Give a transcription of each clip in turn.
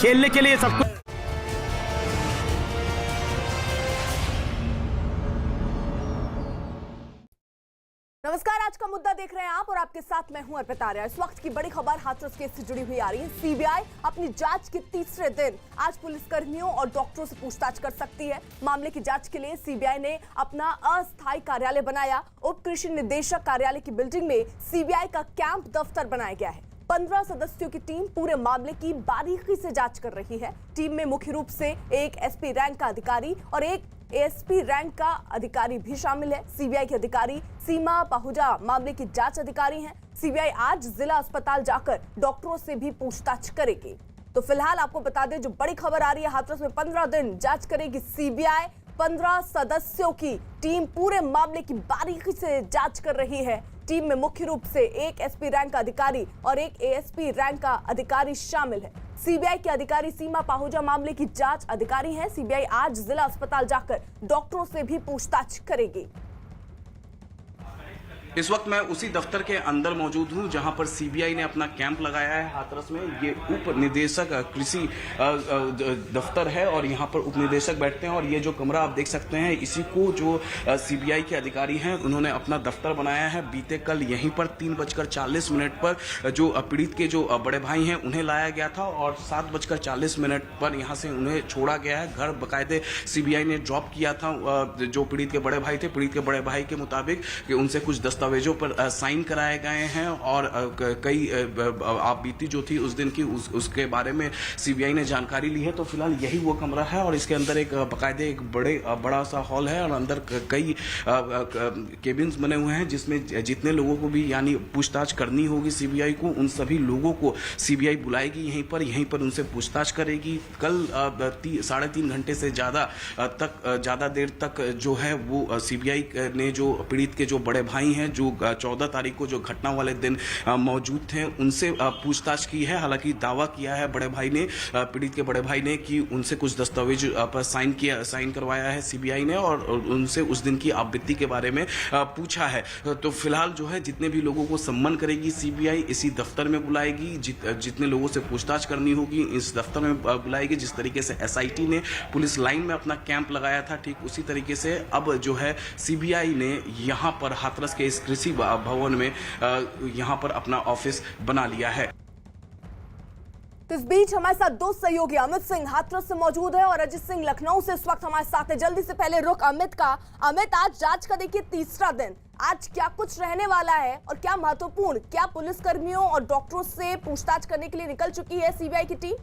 खेलने के लिए सब कुछ। नमस्कार, आज का मुद्दा देख रहे हैं आप और आपके साथ मैं हूं अर्पिता आर्या। इस वक्त की बड़ी खबर हाथरस केस से जुड़ी हुई आ रही है। सीबीआई अपनी जांच के तीसरे दिन आज पुलिसकर्मियों और डॉक्टरों से पूछताछ कर सकती है। मामले की जांच के लिए सीबीआई ने अपना अस्थायी कार्यालय बनाया। उप कृषि निदेशक कार्यालय की बिल्डिंग में सीबीआई का कैंप दफ्तर बनाया गया है। 15 सदस्यों की टीम पूरे मामले की बारीकी से जांच कर रही है। टीम में मुख्य रूप से एक एसपी रैंक का अधिकारी और एक एएसपी रैंक का अधिकारी भी शामिल है। सीबीआई के अधिकारी सीमा पाहुजा मामले की जांच अधिकारी हैं। सीबीआई आज जिला अस्पताल जाकर डॉक्टरों से भी पूछताछ करेगी। तो फिलहाल आपको बता दें, जो बड़ी खबर आ रही है, हाथरस में 15 दिन जांच करेगी सीबीआई। 15 सदस्यों की टीम पूरे मामले की बारीकी से जांच कर रही है। टीम में मुख्य रूप से एक एसपी रैंक का अधिकारी और एक एएसपी रैंक का अधिकारी शामिल है। सीबीआई के अधिकारी सीमा पाहुजा मामले की जांच अधिकारी हैं। सीबीआई आज जिला अस्पताल जाकर डॉक्टरों से भी पूछताछ करेगी। इस वक्त मैं उसी दफ्तर के अंदर मौजूद हूं जहां पर सीबीआई ने अपना कैंप लगाया है हाथरस में। ये उप निदेशक कृषि दफ्तर है और यहां पर उप निदेशक बैठते हैं। और ये जो कमरा आप देख सकते हैं, इसी को जो सीबीआई के अधिकारी हैं उन्होंने अपना दफ्तर बनाया है। बीते कल यहीं पर 3:40 पर जो पीड़ित के जो बड़े भाई हैं उन्हें लाया गया था और 7:40 पर यहां से उन्हें छोड़ा गया है। घर बाकायदे सीबीआई ने ड्रॉप किया था। जो पीड़ित के बड़े भाई थे, पीड़ित के बड़े भाई के मुताबिक कि उनसे कुछ दस्तावेजों पर साइन कराए गए हैं और कई आप बीती जो थी उस दिन की उसके बारे में सीबीआई ने जानकारी ली है। तो फिलहाल यही वो कमरा है और इसके अंदर एक बाकायदे एक बड़ा सा हॉल है और अंदर कई केबिन्स बने हुए हैं जिसमें जितने लोगों को भी यानी पूछताछ करनी होगी सीबीआई को, उन सभी लोगों को सीबीआई बुलाएगी यहीं पर उनसे पूछताछ करेगी। कल 3.5 घंटे से ज्यादा देर तक जो है वो सीबीआई ने जो पीड़ित के जो बड़े भाई हैं जो 14 तारीख को जो घटना वाले दिन मौजूद थे उनसे पूछताछ की है। हालांकि दावा किया है बड़े भाई ने, पीड़ित के बड़े भाई ने, कि उनसे कुछ दस्तावेज पर साइन करवाया है सीबीआई ने और उनसे उस दिन की आवृत्ति के बारे में पूछा है। तो फिलहाल जो है जितने भी लोगों को सम्मन करेगी सीबीआई इसी दफ्तर में बुलाएगी। जितने लोगों से पूछताछ करनी होगी इस दफ्तर में बुलाएगी। जिस तरीके से एसआईटी ने पुलिस लाइन में अपना कैंप लगाया था, ठीक उसी तरीके से अब जो है सीबीआई ने यहाँ पर हाथरस के इस कृषि भवन में यहाँ पर अपना ऑफिस बना लिया है। तो इस बीच हमारे साथ दो सहयोगी अमित सिंह हाथरस से मौजूद है और अजित सिंह लखनऊ से इस वक्त हमारे साथ है। जल्दी से पहले रुक अमित का। अमित, आज जांच का देखिए तीसरा दिन, आज क्या कुछ रहने वाला है और क्या महत्वपूर्ण, क्या पुलिसकर्मियों और डॉक्टरों से पूछताछ करने के लिए निकल चुकी है सीबीआई की टीम?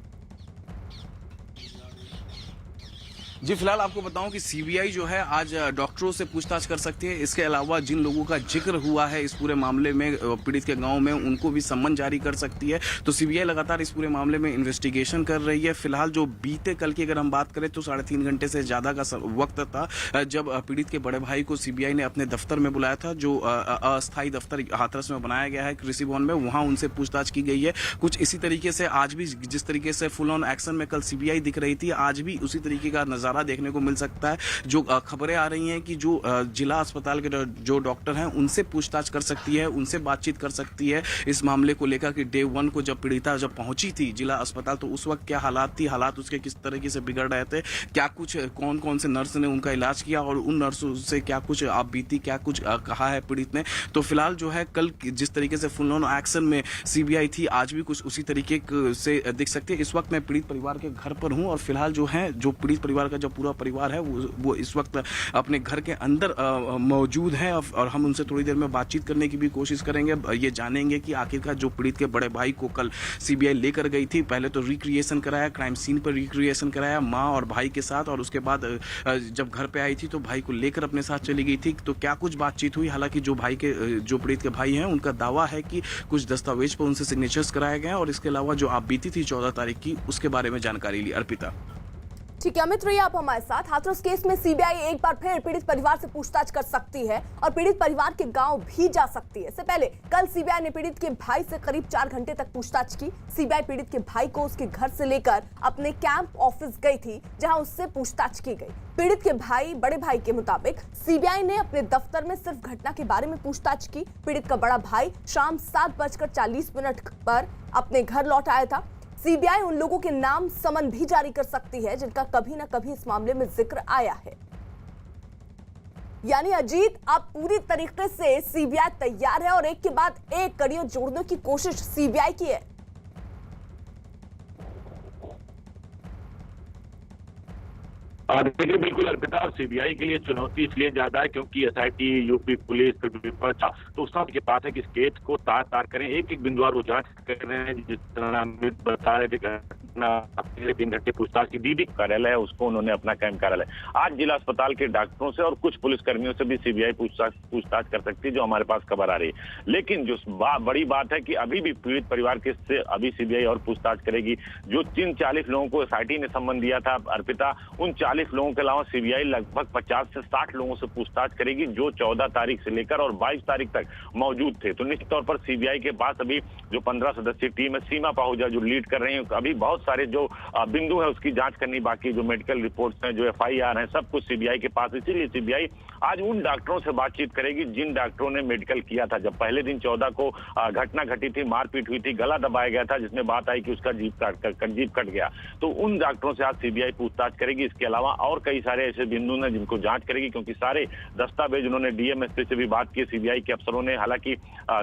जी, फिलहाल आपको बताऊं कि सीबीआई जो है आज डॉक्टरों से पूछताछ कर सकती है। इसके अलावा जिन लोगों का जिक्र हुआ है इस पूरे मामले में पीड़ित के गांव में, उनको भी सम्मन जारी कर सकती है। तो सीबीआई लगातार इस पूरे मामले में इन्वेस्टिगेशन कर रही है। फिलहाल जो बीते कल की अगर हम बात करें तो 3.5 घंटे से ज्यादा का वक्त था जब पीड़ित के बड़े भाई को सीबीआई ने अपने दफ्तर में बुलाया था। जो अस्थायी दफ्तर हाथरस में बनाया गया है कृषि भवन में, वहां उनसे पूछताछ की गई है। कुछ इसी तरीके से आज भी जिस तरीके से फुल ऑन एक्शन में कल सीबीआई दिख रही थी, आज भी उसी तरीके का नजारा देखने को मिल सकता है। जो खबरें आ रही हैं कि जो जिला अस्पताल के जो डॉक्टर हैं उनसे पूछताछ कर सकती है, उनसे बातचीत कर सकती है इस मामले को लेकर कि डे 1 को जब पीड़िता पहुंची थी जिला अस्पताल तो उस वक्त क्या हालात थी, हालात उसके किस तरीके से बिगड़ रहे थे, क्या कुछ कौन कौन से नर्स ने उनका इलाज किया और उन नर्सों से क्या कुछ आप बीती, क्या कुछ कहा है पीड़ित ने। तो फिलहाल जो है कल जिस तरीके से फुल ऑन एक्शन में सीबीआई थी, आज भी कुछ उसी तरीके से दिख सकती है। इस वक्त मैं पीड़ित परिवार के घर पर हूं और फिलहाल जो है जो पीड़ित परिवार का जो पूरा परिवार है वो इस वक्त अपने घर के अंदर मौजूद है और हम उनसे थोड़ी देर में बातचीत करने की भी कोशिश करेंगे। ये जानेंगे कि आखिरकार जो पीड़ित के बड़े भाई को कल सीबीआई लेकर गई थी, पहले तो रिक्रिएशन कराया, क्राइम सीन पर रिक्रिएशन कराया माँ और भाई के साथ, और उसके बाद जब घर पे आई थी तो भाई को लेकर अपने साथ चली गई थी। तो क्या कुछ बातचीत हुई, हालांकि जो पीड़ित के भाई हैं उनका दावा है कि कुछ दस्तावेज पर उनसे सिग्नेचर्स कराए गए और इसके अलावा जो आप बीती थी 14 तारीख की उसके बारे में जानकारी ली। अर्पिता। ठीक है अमित, रहिए आप हमारे साथ। हाथरस केस में सीबीआई एक बार फिर पीड़ित परिवार से पूछताछ कर सकती है और पीड़ित परिवार के गांव भी जा सकती है। इससे पहले कल सीबीआई ने पीड़ित के भाई से करीब 4 घंटे तक पूछताछ की। सीबीआई पीड़ित के भाई को उसके घर से लेकर अपने कैंप ऑफिस गई थी जहां उससे पूछताछ की गई। पीड़ित के भाई, बड़े भाई के मुताबिक सीबीआई ने अपने दफ्तर में सिर्फ घटना के बारे में पूछताछ की। पीड़ित का बड़ा भाई शाम 7:40 पर अपने घर लौट आया था। सीबीआई उन लोगों के नाम समन भी जारी कर सकती है जिनका कभी ना कभी इस मामले में जिक्र आया है। यानी अजीत, अब पूरी तरीके से सीबीआई तैयार है और एक के बाद एक कड़ियां जोड़ने की कोशिश सीबीआई की है। देखिए, बिल्कुल अर्पिता, और सीबीआई के लिए चुनौती इसलिए ज्यादा है क्योंकि एसआईटी, यूपी पुलिस, विपक्ष तो सब के पास है कि इस केस को तार तार करें, एक एक बिंदु और वो जांच कर रहे हैं। जिस तरह अमित बता रहे थे, घटना 3 घंटे पूछताछ की डीडी कार्यालय है, उसको उन्होंने अपना कैंप कार्यालय। आज जिला अस्पताल के डॉक्टरों से और कुछ पुलिसकर्मियों से भी सीबीआई पूछताछ कर सकती है, जो हमारे पास खबर आ रही है। लेकिन जो बड़ी बात है कि अभी भी पीड़ित परिवार के से अभी सीबीआई और पूछताछ करेगी। जो 40 लोगों को एसआईटी ने सम्मन दिया था अर्पिता, उन 40 लोगों के अलावा सीबीआई लगभग 50 से 60 लोगों से पूछताछ करेगी, जो 14 तारीख से लेकर और 22 तारीख तक मौजूद थे। तो निश्चित तौर पर सीबीआई के पास अभी जो 15 सदस्यीय टीम है, सीमा पाहुजा जो लीड कर रही है, अभी बहुत सारे जो बिंदु है उसकी जांच करनी बाकी, जो मेडिकल रिपोर्ट्स हैं, जो एफआईआर है, सब कुछ सीबीआई के पास। इसीलिए सीबीआई आज उन डॉक्टरों से बातचीत करेगी जिन डॉक्टरों ने मेडिकल किया था। जब पहले दिन 14 को घटना घटी थी, मारपीट हुई थी, गला दबाया गया था, जिसमें बात आई कि उसका जीभ कट गया, तो उन डॉक्टरों से आज सीबीआई पूछताछ करेगी। इसके अलावा और कई सारे ऐसे बिंदु हैं जिनको जांच करेगी, क्योंकि सारे दस्तावेज उन्होंने डीएमएसपी से भी बात की। सीबीआई के अफसरों ने, हालांकि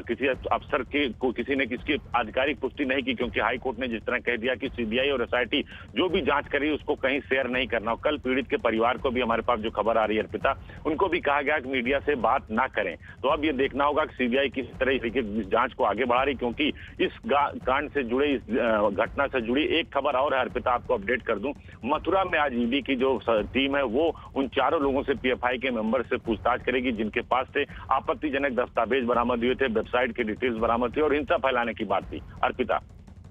किसी अफसर को किसी ने किसकी आधिकारिक पुष्टि नहीं की, क्योंकि हाईकोर्ट ने जिस तरह कह दिया कि सीबीआई और एसआईटी जो भी जांच करी उसको कहीं शेयर नहीं करना। कल पीड़ित के परिवार को भी हमारे पास जो खबर आ रही है अर्पिता, उनको भी कहा गया कि मीडिया से बात ना करें। तो अब ये देखना होगा कि सीबीआई किस तरह इस जांच को आगे बढ़ा रही, क्योंकि इस कांड से जुड़े, इस घटना से जुड़ी एक खबर और है अर्पिता, आपको अपडेट कर दूं। मथुरा में आज ईडी की जो टीम है वो उन चारों लोगों से, पीएफआई के मेंबर से पूछताछ करेगी जिनके पास से आपत्तिजनक दस्तावेज बरामद हुए थे, वेबसाइट की डिटेल्स बरामद थी और हिंसा फैलाने की बात थी। अर्पिता,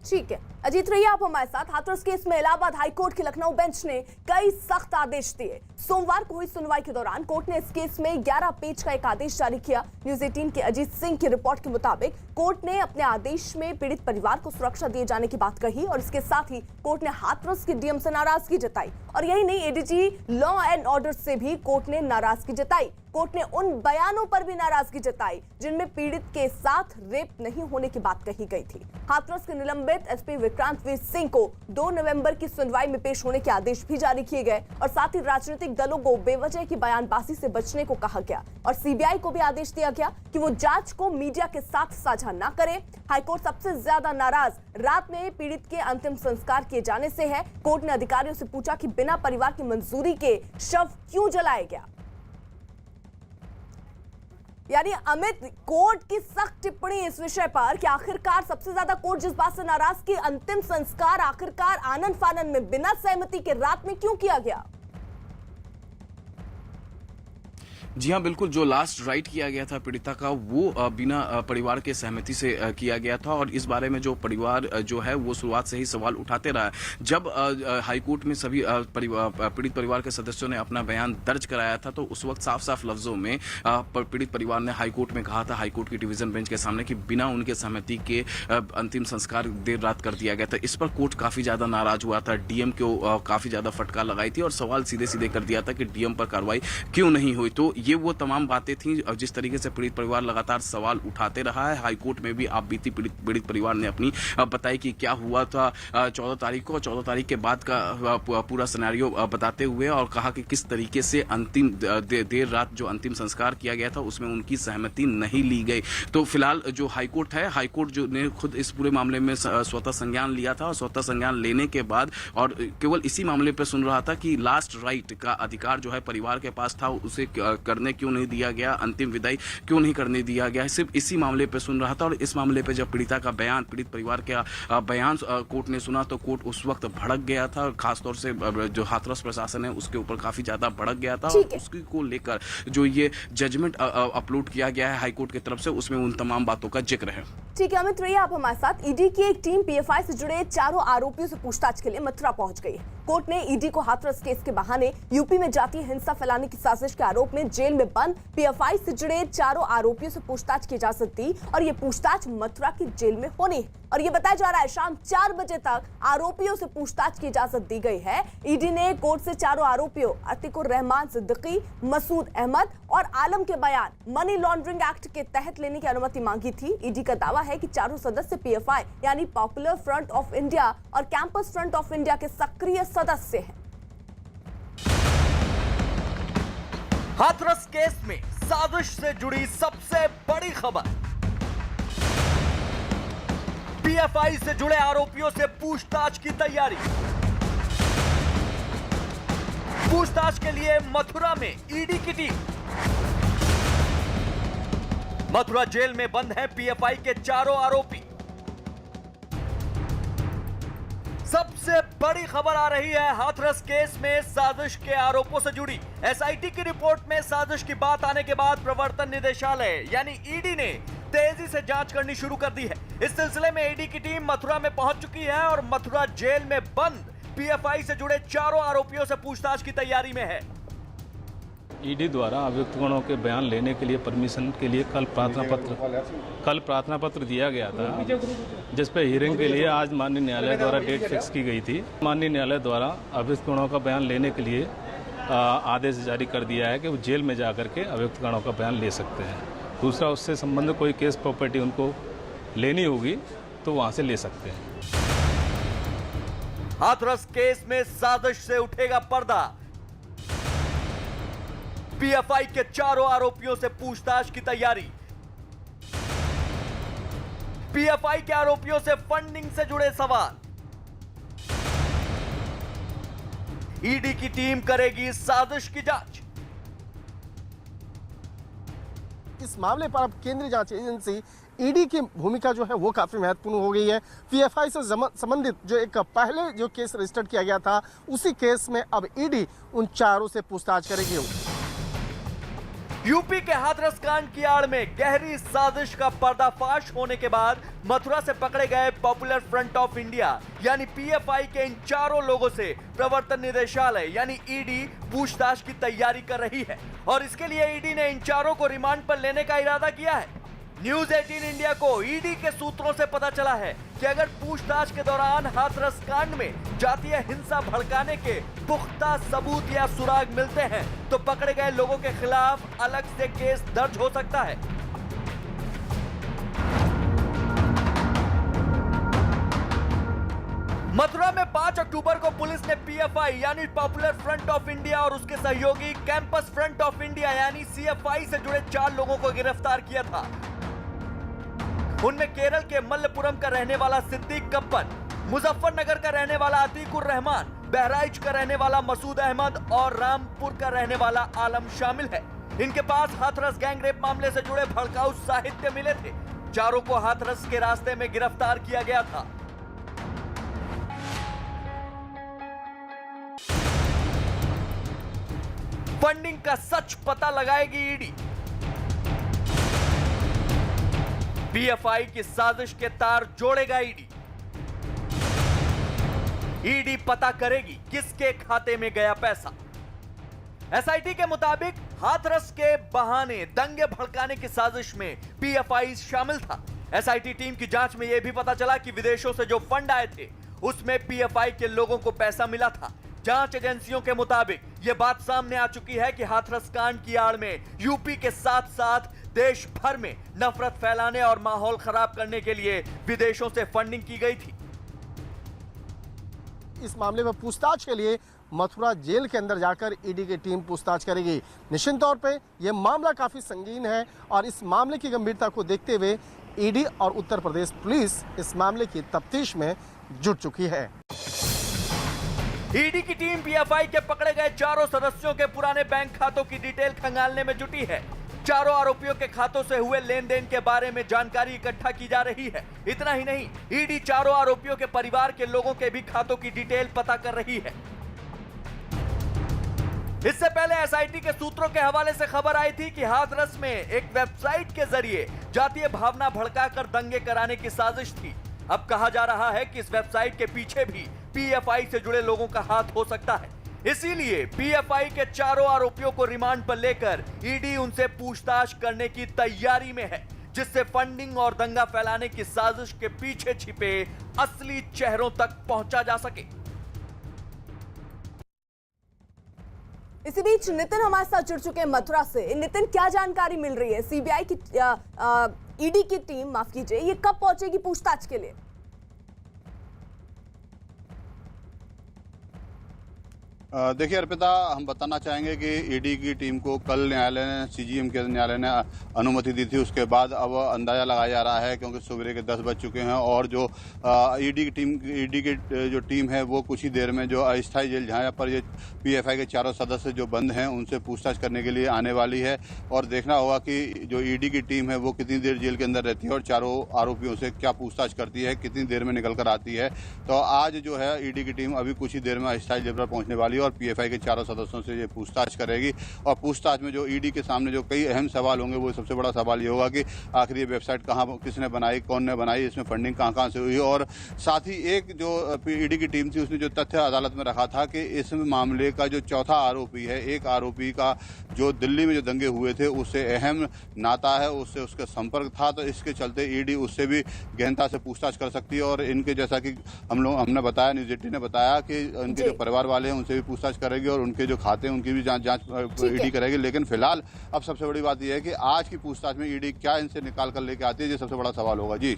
ठीक है अजीत, रहिए आप हमारे साथ। हाथरस केस में इलाहाबाद हाईकोर्ट के लखनऊ बेंच ने कई सख्त आदेश दिए। सोमवार को हुई सुनवाई के दौरान कोर्ट ने इस केस में 11 पेज का एक आदेश जारी किया। न्यूज 18 के अजीत सिंह की रिपोर्ट के मुताबिक कोर्ट ने अपने आदेश में पीड़ित परिवार को सुरक्षा दिए जाने की बात कही और इसके साथ ही कोर्ट ने हाथरस के डीएम से नाराजगी जताई। और यही नहीं, एडीजी लॉ एंड ऑर्डर से भी कोर्ट ने नाराजगी जताई। कोर्ट ने उन बयानों पर भी नाराजगी जताई जिनमें पीड़ित के साथ रेप नहीं होने की बात कही गई थी। हाथरस के निलंबित एसपी विक्रांत वीर सिंह को 2 नवंबर की सुनवाई में पेश होने के आदेश भी जारी किए गए और साथ ही राजनीतिक दलों को बेवजह की बयानबाजी से बचने को कहा गया और सीबीआई को भी आदेश दिया गया कि वो जांच को मीडिया के साथ साझा न करे। हाईकोर्ट सबसे ज्यादा नाराज रात में पीड़ित के अंतिम संस्कार किए जाने से है। कोर्ट ने अधिकारियों से पूछा कि बिना परिवार की मंजूरी के शव क्यों जलाया गया। यानी अमित, कोर्ट की सख्त टिप्पणी इस विषय पर कि आखिरकार सबसे ज्यादा कोर्ट जिस बात से नाराज की, अंतिम संस्कार आखिरकार आनन फानन में बिना सहमति के रात में क्यों किया गया। जी हाँ, बिल्कुल, जो लास्ट राइट किया गया था पीड़िता का वो बिना परिवार के सहमति से किया गया था और इस बारे में जो परिवार जो है वो शुरुआत से ही सवाल उठाते रहा। जब हाईकोर्ट में सभी पीड़ित परिवार के सदस्यों ने अपना बयान दर्ज कराया था तो उस वक्त साफ साफ लफ्जों में पीड़ित परिवार ने हाईकोर्ट में कहा था, हाईकोर्ट की डिवीजन बेंच के सामने, कि बिना उनके सहमति के अंतिम संस्कार देर रात कर दिया गया था। इस पर कोर्ट काफी ज्यादा नाराज हुआ था, डीएम को काफी ज्यादा फटकार लगाई थी और सवाल सीधे सीधे कर दिया था कि डीएम पर कार्रवाई क्यों नहीं हुई। तो ये वो तमाम बातें थी जिस तरीके से पीड़ित परिवार लगातार सवाल उठाते रहा है। हाईकोर्ट में भी आप बीती पीड़ित परिवार ने अपनी बताई कि क्या हुआ था 14 तारीख को, 14 तारीख के बाद का पूरा सिनेरियो बताते हुए और कहा कि किस तरीके से अंतिम देर रात जो अंतिम संस्कार किया गया था उसमें उनकी सहमति नहीं ली गई। तो फिलहाल जो हाईकोर्ट है, हाईकोर्ट जो ने खुद इस पूरे मामले में स्वतः संज्ञान लिया था और स्वतः संज्ञान लेने के बाद और केवल इसी मामले पर सुन रहा था कि लास्ट राइट का अधिकार जो है परिवार के पास था, उसे करने क्यों नहीं दिया गया, अंतिम विदाई क्यों नहीं करने दिया गया, सिर्फ इसी मामले पे सुन रहा था। और इस मामले पे जब पीड़िता का बयान, पीड़ित परिवार का बयान कोर्ट ने सुना तो कोर्ट उस वक्त भड़क गया था। खासतौर से जो हाथरस प्रशासन है उसके ऊपर काफी ज्यादा भड़क गया था और उसकी को लेकर जो ये जजमेंट अपलोड किया गया है हाईकोर्ट की तरफ से, उसमें उन तमाम बातों का जिक्र है। ठीक है अमित, रहिए आप हमारे साथ। ईडी की एक टीम पीएफआई से जुड़े चारों आरोपियों से पूछताछ के लिए मथुरा पहुंच गई है। कोर्ट ने ईडी को हाथरस केस के बहाने यूपी में जातीय हिंसा फैलाने की साजिश के आरोप में जेल में बंद पीएफआई से जुड़े चारों आरोपियों से पूछताछ की इजाजत दी और ये पूछताछ मथुरा की जेल में होनी है और ये बताया जा रहा है शाम 4 बजे तक आरोपियों से पूछताछ की इजाजत दी गई है। ईडी ने कोर्ट से चारों आरोपियों अतीकुर रहमान सिद्दीकी, मसूद अहमद और आलम के बयान मनी लॉन्ड्रिंग एक्ट के तहत लेने की अनुमति मांगी थी। ईडी का दावा है कि चारों सदस्य पीएफआई यानी पॉपुलर फ्रंट ऑफ इंडिया और कैंपस फ्रंट ऑफ इंडिया के सक्रिय सदस्य हैं। हाथरस केस में साजिश से जुड़ी सबसे बड़ी खबर। पीएफआई से जुड़े आरोपियों से पूछताछ की तैयारी। पूछताछ के लिए मथुरा में ईडी की टीम। मथुरा जेल में बंद हैं पीएफआई के चारों आरोपी। सबसे बड़ी खबर आ रही है हाथरस केस में साजिश के आरोपों से जुड़ी। एसआईटी की रिपोर्ट में साजिश की बात आने के बाद प्रवर्तन निदेशालय यानी ईडी ने तेजी से जांच करनी शुरू कर दी है। इस सिलसिले में ईडी की टीम मथुरा में पहुंच चुकी है और मथुरा जेल में बंद पीएफआई से जुड़े चारों आरोपियों से पूछताछ की तैयारी में है। ईडी द्वारा अभियुक्तगणों के बयान लेने के लिए परमिशन के लिए कल प्रार्थना पत्र दिया गया था, जिस पर हियरिंग के लिए आज माननीय न्यायालय द्वारा डेट फिक्स की गई थी। माननीय न्यायालय द्वारा अभियुक्तगणों का बयान लेने के लिए आदेश जारी कर दिया है कि वो जेल में जाकर के अभियुक्तगणों का बयान ले सकते हैं। दूसरा, उससे संबंधित कोई केस प्रॉपर्टी उनको लेनी होगी तो वहाँ से ले सकते हैं। हाथरस केस में साजिश से उठेगा पर्दा। पीएफआई के चारों आरोपियों से पूछताछ की तैयारी। पीएफआई के आरोपियों से फंडिंग से जुड़े सवाल। ईडी की टीम करेगी साजिश की जांच। इस मामले पर अब केंद्रीय जांच एजेंसी ईडी की भूमिका जो है वो काफी महत्वपूर्ण हो गई है। पीएफआई से संबंधित जो एक पहले जो केस रजिस्टर्ड किया गया था, उसी केस में अब ईडी उन चारों से पूछताछ करेगी। यूपी के हाथरस कांड की आड़ में गहरी साजिश का पर्दाफाश होने के बाद मथुरा से पकड़े गए पॉपुलर फ्रंट ऑफ इंडिया यानी पीएफआई के इन चारों लोगों से प्रवर्तन निदेशालय यानी ईडी पूछताछ की तैयारी कर रही है और इसके लिए ईडी ने इन चारों को रिमांड पर लेने का इरादा किया है। न्यूज 18 इंडिया को ईडी के सूत्रों से पता चला है कि अगर पूछताछ के दौरान हाथरस कांड में जातीय हिंसा भड़काने के पुख्ता सबूत या सुराग मिलते हैं तो पकड़े गए लोगों के खिलाफ अलग से केस दर्ज हो सकता है। मथुरा में 5 अक्टूबर को पुलिस ने पीएफआई यानी पॉपुलर फ्रंट ऑफ इंडिया और उसके सहयोगी कैंपस फ्रंट ऑफ इंडिया यानी सीएफआई से जुड़े 4 लोगों को गिरफ्तार किया था। उनमें केरल के मल्लपुरम का रहने वाला सिद्दीक कप्पन, मुजफ्फरनगर का रहने वाला अतीकुर रहमान, बहराइच का रहने वाला मसूद अहमद और रामपुर का रहने वाला आलम शामिल है। इनके पास हाथरस गैंगरेप मामले से जुड़े भड़काऊ साहित्य मिले थे। चारों को हाथरस के रास्ते में गिरफ्तार किया गया था। फंडिंग का सच पता लगाएगी ईडी। पीएफआई की साजिश के तार जोड़ेगा ईडी। ईडी पता करेगी किसके खाते में गया पैसा। एसआईटी के मुताबिक हाथरस के बहाने दंगे भड़काने की साजिश में पीएफआई शामिल था। एसआईटी टीम की जांच में यह भी पता चला कि विदेशों से जो फंड आए थे उसमें पीएफआई के लोगों को पैसा मिला था। जांच एजेंसियों के मुताबिक यह बात सामने आ चुकी है कि हाथरस कांड की आड़ में यूपी के साथ साथ देश भर में नफरत फैलाने और माहौल खराब करने के लिए विदेशों से फंडिंग की गई थी। इस मामले में पूछताछ के लिए मथुरा जेल के अंदर जाकर ईडी की टीम पूछताछ करेगी। निश्चित तौर पे यह मामला काफी संगीन है और इस मामले की गंभीरता को देखते हुए ईडी और उत्तर प्रदेश पुलिस इस मामले की तफ्तीश में जुट चुकी है। ईडी की टीम पीएफआई के पकड़े गए चारों सदस्यों के पुराने बैंक खातों की डिटेल खंगालने में जुटी है। चारों आरोपियों के खातों से हुए लेन देन के बारे में जानकारी इकट्ठा की जा रही है। इतना ही नहीं, ईडी चारों आरोपियों के परिवार के लोगों के भी खातों की डिटेल पता कर रही है। इससे पहले एसआईटी के सूत्रों के हवाले से खबर आई थी कि हाथरस में एक वेबसाइट के जरिए जातीय भावना भड़काकर दंगे कराने की साजिश थी। अब कहा जा रहा है कि इस वेबसाइट के पीछे भी पीएफआई से जुड़े लोगों का हाथ हो सकता है। इसीलिए पीएफआई के चारों आरोपियों को रिमांड पर लेकर ईडी उनसे पूछताछ करने की तैयारी में है, जिससे फंडिंग और दंगा फैलाने की साजिश के पीछे छिपे असली चेहरों तक पहुंचा जा सके। इसी बीच नितिन हमारे साथ जुड़ चुके हैं मथुरा से। नितिन, क्या जानकारी मिल रही है? सीबीआई की ईडी की टीम, माफ कीजिए, ये कब पहुंचेगी पूछताछ के लिए? देखिए अर्पिता, हम बताना चाहेंगे कि ईडी की टीम को कल न्यायालय ने, सीजीएम के न्यायालय ने अनुमति दी थी। उसके बाद अब अंदाजा लगाया जा रहा है, क्योंकि सुबह के 10 बज चुके हैं और जो ईडी की जो टीम है वो कुछ ही देर में जो अस्थायी जेल जहाँ पर ये पीएफआई के चारों सदस्य जो बंद हैं उनसे पूछताछ करने के लिए आने वाली है। और देखना होगा कि जो ईडी की टीम है वो कितनी देर जेल के अंदर रहती है और चारों आरोपियों से क्या पूछताछ करती है, कितनी देर में निकल कर आती है। तो आज जो है ईडी की टीम अभी कुछ ही देर में अस्थायी जेल पर पहुंचने वाली है और पीएफआई के चारों सदस्यों से ये पूछताछ करेगी। और पूछताछ में जो ईडी के सामने जो कई अहम सवाल होंगे, वो सबसे बड़ा सवाल ये होगा कि आखिर ये वेबसाइट कहाँ, किसने बनाई, कौन ने बनाई, इसमें फंडिंग कहाँ से हुई। और साथ ही एक जो ईडी की टीम थी उसने जो तथ्य अदालत में रखा था कि इस मामले का जो चौथा आरोपी है, एक आरोपी का जो दिल्ली में जो दंगे हुए थे उससे अहम नाता है, उससे उसका संपर्क था। तो इसके चलते ईडी उससे भी गहनता से पूछताछ कर सकती है। और इनके जैसा कि हमने बताया, न्यूज 18 ने बताया कि उनके जो परिवार वाले हैं उनसे भी पूछताछ करेगी और उनके जो खाते हैं उनकी भी जांच ईडी करेगी। लेकिन फिलहाल अब सबसे बड़ी बात यह है कि आज की पूछताछ में ईडी क्या इनसे निकाल कर लेके आती है, ये सबसे बड़ा सवाल होगा। जी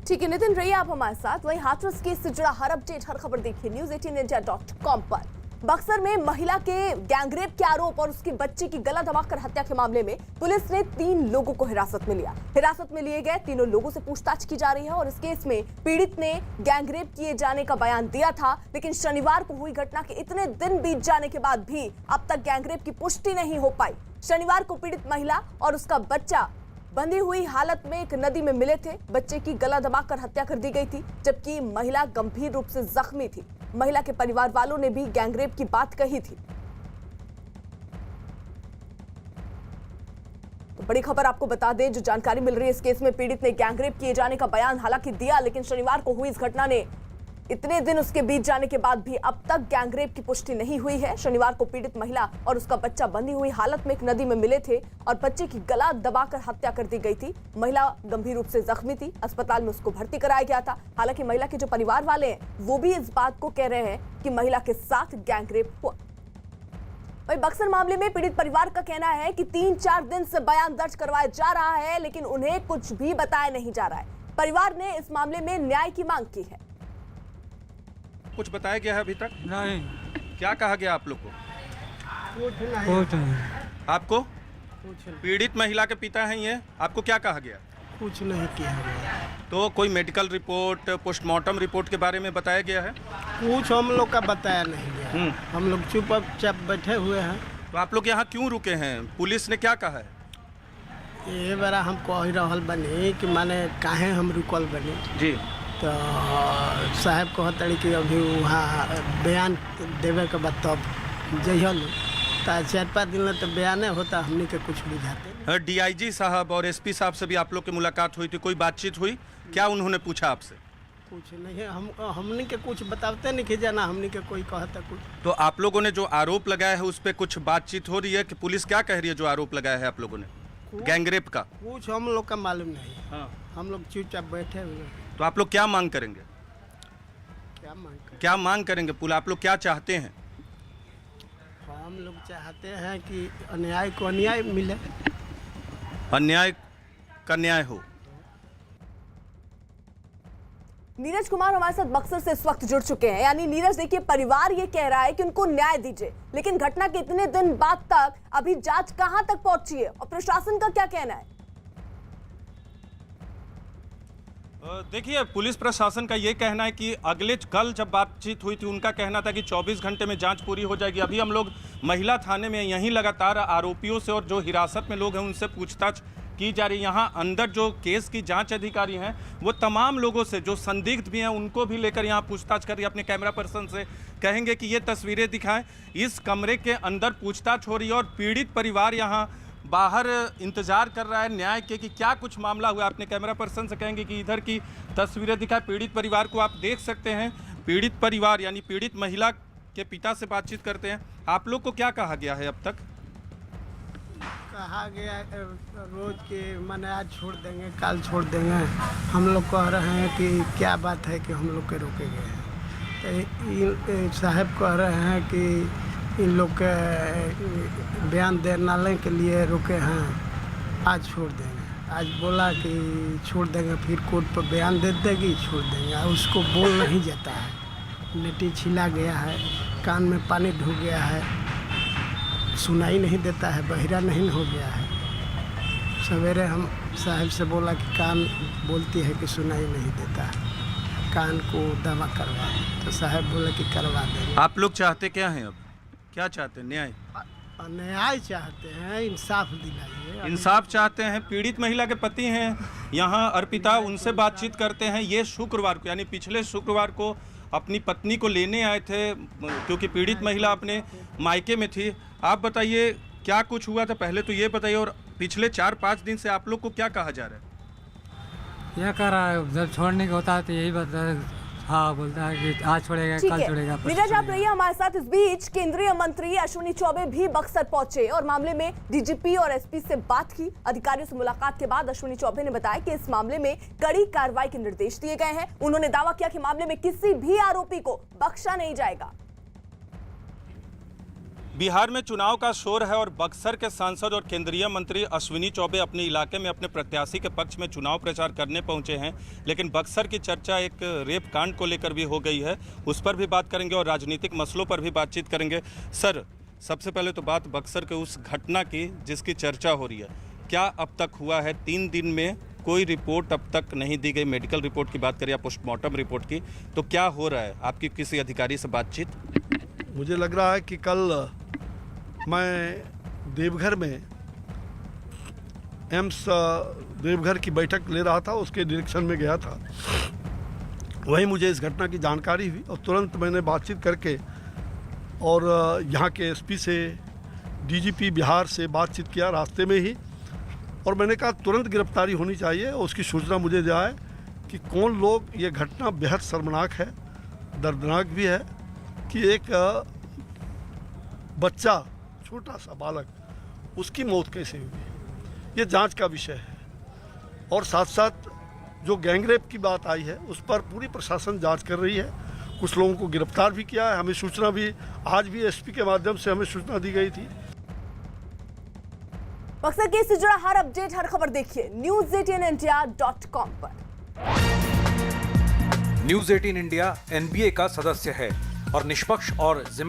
ठीक है नितिन, रहिए आप हमारे साथ। वहीं हाथरस केस से जुड़ा हर अपडेट, हर खबर देखिए news18india.com पर। बक्सर में महिला के गैंगरेप के आरोप और उसकी बच्ची की गला दबाकर हत्या के मामले में पुलिस ने 3 लोगों को हिरासत में लिया। हिरासत में लिए गए तीनों लोगों से पूछताछ की जा रही है और इस केस में पीड़ित ने गैंगरेप किए जाने का बयान दिया था, लेकिन शनिवार को हुई घटना के इतने दिन बीत जाने के बाद भी अब तक गैंगरेप की पुष्टि नहीं हो पाई। शनिवार को पीड़ित महिला और उसका बच्चा बंधी हुई हालत में एक नदी में मिले थे। बच्चे की गला दबाकर हत्या कर दी गई थी, जबकि महिला गंभीर रूप से जख्मी थी। महिला के परिवार वालों ने भी गैंगरेप की बात कही थी। तो बड़ी खबर आपको बता दें, जो जानकारी मिल रही है, इस केस में पीड़ित ने गैंगरेप किए जाने का बयान हालांकि दिया, लेकिन शनिवार को हुई इस घटना ने इतने दिन उसके बीत जाने के बाद भी अब तक गैंगरेप की पुष्टि नहीं हुई है। शनिवार को पीड़ित महिला और उसका बच्चा बंधी हुई हालत में एक नदी में मिले थे और बच्चे की गला दबाकर हत्या कर दी गई थी। महिला गंभीर रूप से जख्मी थी, अस्पताल में उसको भर्ती कराया गया था। हालांकि महिला के जो परिवार वाले हैं वो भी इस बात को कह रहे हैं कि महिला के साथ गैंगरेप हुआ। वहीं बक्सर मामले में पीड़ित परिवार का कहना है कि 3-4 दिन से बयान दर्ज करवाया जा रहा है, लेकिन उन्हें कुछ भी बताया नहीं जा रहा है। परिवार ने इस मामले में न्याय की मांग की है। कुछ बताया गया है अभी तक? नहीं। क्या कहा गया आप लोग को? कुछ नहीं। आपको? कुछ नहीं। पीड़ित महिला के पिता हैं ये, आपको क्या कहा गया? कुछ नहीं किया गया। तो कोई मेडिकल रिपोर्ट, पोस्टमार्टम रिपोर्ट के बारे में बताया गया है? कुछ हम लोग का बताया नहीं गया। हम लोग चुपचाप बैठे हुए हैं। तो आप लोग यहाँ क्यों रुके हैं? पुलिस ने क्या कहा है? ये बारा हम कह रहल बनी कि माने काहे हम रुकल बनी जी। तो साहब कहते कि अभी वहाँ बयान देवे के बाद तब जइहल तो 4-5 दिन में तो बयान होता, हमने के कुछ बुझाते। डीआईजी साहब और एसपी साहब से भी आप लोग की मुलाकात हुई थी, कोई बातचीत हुई? क्या उन्होंने पूछा आपसे? कुछ नहीं, हमने के कुछ बताते नहीं कि जाना, हमने के कोई कहता कुछ। तो आप लोगों ने जो आरोप लगाया है उस पर कुछ बातचीत हो रही है कि पुलिस क्या कह रही है जो आरोप लगाया है आप लोगों ने गैंगरेप का? कुछ हम लोग का मालूम नहीं। हाँ। हम लोग चुपचाप बैठे हुए। तो आप लोग क्या मांग करेंगे? क्या मांग करेंगे? आप लोग क्या चाहते हैं? हम लोग चाहते हैं कि अन्याय को अन्याय मिले, अन्याय का न्याय हो। नीरज कुमार हमारे साथ बक्सर से इस वक्त जुड़ चुके हैं। यानी नीरज, देखिए, परिवार ये कह रहा है कि उनको न्याय दीजिए, लेकिन घटना के इतने दिन बाद तक अभी जांच कहां तक पहुंची है और प्रशासन का क्या कहना है? देखिए, पुलिस प्रशासन का ये कहना है कि कल जब बातचीत हुई थी उनका कहना था कि 24 घंटे में जांच पूरी हो जाएगी। अभी हम लोग महिला थाने में यहीं लगातार आरोपियों से और जो हिरासत में लोग हैं उनसे पूछताछ की जा रही है। यहाँ अंदर जो केस की जांच अधिकारी हैं वो तमाम लोगों से जो संदिग्ध भी हैं उनको भी लेकर यहाँ पूछताछ कर रही है। अपने कैमरा पर्सन से कहेंगे कि ये तस्वीरें दिखाएं। इस कमरे के अंदर पूछताछ हो रही है और पीड़ित परिवार यहाँ बाहर इंतजार कर रहा है न्याय के कि क्या कुछ मामला हुआ। अपने कैमरा पर्सन से कहेंगे कि इधर की तस्वीरें दिखाएं। पीड़ित परिवार को आप देख सकते हैं। पीड़ित परिवार यानी पीड़ित महिला के पिता से बातचीत करते हैं। आप लोग को क्या कहा गया है अब तक? कहा गया रोज के माने आज छोड़ देंगे, कल छोड़ देंगे। हम लोग कह रहे हैं कि क्या बात है कि हम लोग के रोके गए हैं। तो साहब कह रहे हैं कि इन लोग के बयान देने के लिए रुके हैं, आज छोड़ देंगे। आज बोला कि छोड़ देंगे, फिर कोर्ट पर बयान दे देगी, छोड़ देंगे। और उसको बोल नहीं जाता है, नेटी छिला गया है, कान में पानी ढुक गया है, सुनाई नहीं देता है, बहिरा नहीं हो गया है। सवेरे हम साहब से बोला कि कान बोलती है कि सुनाई नहीं देता है, कान को दवा करवा, तो साहब बोले कि करवा देंगे। आप लोग चाहते क्या हैं? अब क्या चाहते हैं? न्याय? न्याय चाहते हैं, इंसाफ दिलाइए। इंसाफ चाहते हैं। पीड़ित महिला के पति हैं यहाँ अर्पिता, उनसे बातचीत करते हैं। ये शुक्रवार को यानी पिछले शुक्रवार को अपनी पत्नी को लेने आए थे क्योंकि पीड़ित महिला अपने मायके में थी। आप बताइए क्या कुछ हुआ था, पहले तो ये बताइए, और पिछले 4-5 दिन से आप लोग को क्या कहा जा रहा है? क्या कर रहा है, जब छोड़ने का होता है तो यही बता, हाँ बोलता है कि आज छोड़ेगा, कल छोड़ेगा। नीरज आप रहिए हमारे साथ। इस बीच केंद्रीय मंत्री अश्विनी चौबे भी बक्सर पहुंचे और मामले में डीजीपी और एसपी से बात की। अधिकारियों से मुलाकात के बाद अश्विनी चौबे ने बताया कि इस मामले में कड़ी कार्रवाई के निर्देश दिए गए हैं। उन्होंने दावा किया कि मामले में किसी भी आरोपी को बख्शा नहीं जाएगा। बिहार में चुनाव का शोर है और बक्सर के सांसद और केंद्रीय मंत्री अश्विनी चौबे अपने इलाके में अपने प्रत्याशी के पक्ष में चुनाव प्रचार करने पहुंचे हैं। लेकिन बक्सर की चर्चा एक रेप कांड को लेकर भी हो गई है, उस पर भी बात करेंगे और राजनीतिक मसलों पर भी बातचीत करेंगे। सर, सबसे पहले तो बात बक्सर के उस घटना की जिसकी चर्चा हो रही है, क्या अब तक हुआ है? 3 दिन में कोई रिपोर्ट अब तक नहीं दी गई। मेडिकल रिपोर्ट की बात करें या पोस्टमार्टम रिपोर्ट की, तो क्या हो रहा है? आपकी किसी अधिकारी से बातचीत? मुझे लग रहा है कि कल मैं देवघर में एम्स देवघर की बैठक ले रहा था, उसके डायरेक्शन में गया था। वहीं मुझे इस घटना की जानकारी हुई और तुरंत मैंने बातचीत करके और यहाँ के एसपी से, डीजीपी बिहार से बातचीत किया रास्ते में ही, और मैंने कहा तुरंत गिरफ्तारी होनी चाहिए और उसकी सूचना मुझे जाए कि कौन लोग। ये घटना बेहद शर्मनाक है, दर्दनाक भी है कि एक बच्चा, छोटा सा बालक, उसकी मौत कैसे हुई, ये जांच का विषय है। और साथ साथ जो गैंगरेप की बात आई है उस पर पूरी प्रशासन जांच कर रही है। कुछ लोगों को गिरफ्तार भी किया है। हमें सूचना भी आज भी एसपी के माध्यम से हमें सूचना दी गई थी। बक्सर केस से जुड़ा हर अपडेट, हर खबर देखिए news18india.com पर। News 18 इंडिया NBA का सदस्य है और निष्पक्ष और